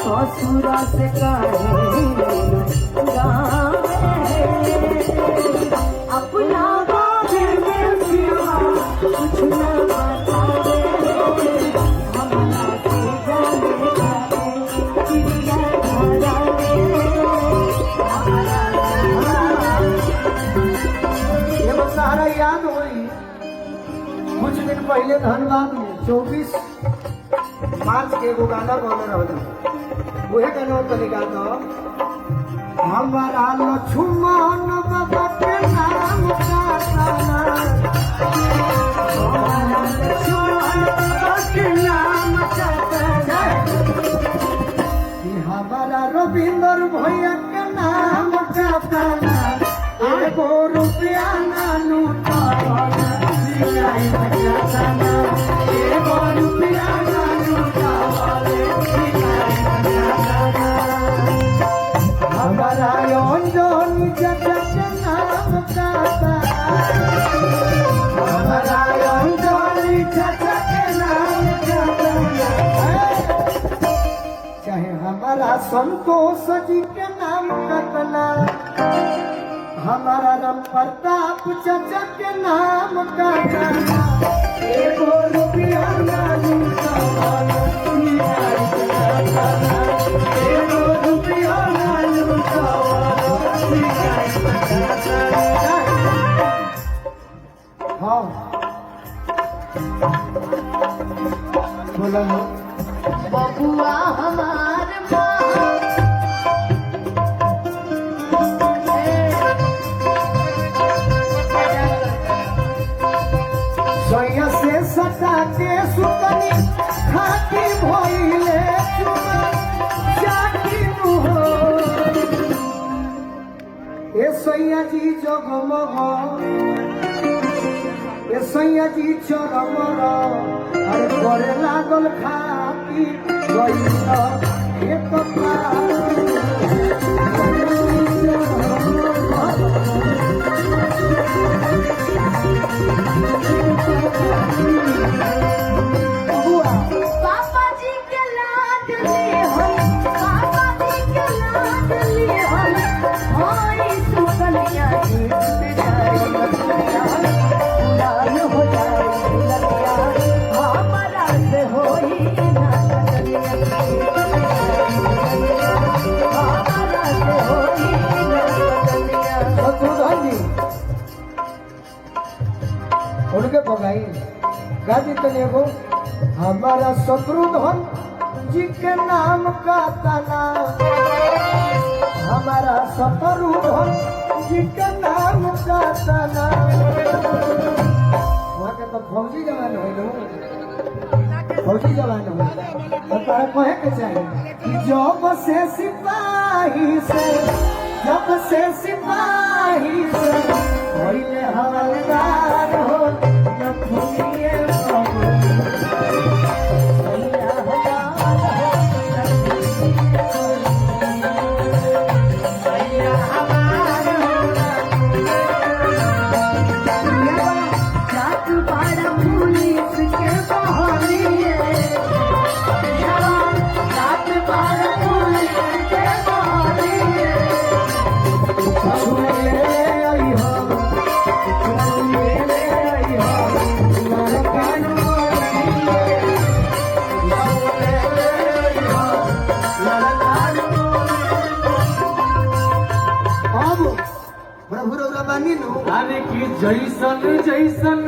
ससुरा से अपना कुछ न सारा याद होई कुछ दिन पहले धनबाद में 24 मार्च के एगो गाना बोले रहो वह गाना तरीका तो हमारा लक्ष्मण बाबा के नाम का हमारा रविंदर भैया के नाम का एगो रुपया ना लूटा एगो रुपया ना लूटा हमारा अंजनी जगत के नाम का हमारा अंजनी जगत के नाम का चाहे हमारा संतोष जी के नाम का हमारा राम प्रताप चाचा के नाम का एगो रुपया ना लूटा एगो रुपया ना लूटा हाँ बोला बबुआ हमार सोया से सटा के सुतनी खाती भइले जाकी मुहो ए सैया जी जगमग ए सैया जी चरमर अरे करे लागल खाती गइल एक पापा जी के लाडली हम पापा जी के लाडली हम होई सुकनिया उड़ान हो जाए लगिया हमारा से होई ना हमारा से होई ना शत्रुधन जी उनके भगाई गाजी तने को हमारा शत्रुधन जी के नाम का तना हमारा शत्रुधन जी के नाम का तना वहाँ के तो फौजी जवान हो फौजी जवान हो तो तारा कहे के चाहिए कि जब से सिपाही से होइले हवलदार हो जब भूमिए प्रभु रौरा बानी नु अरे कि जैसन जैसन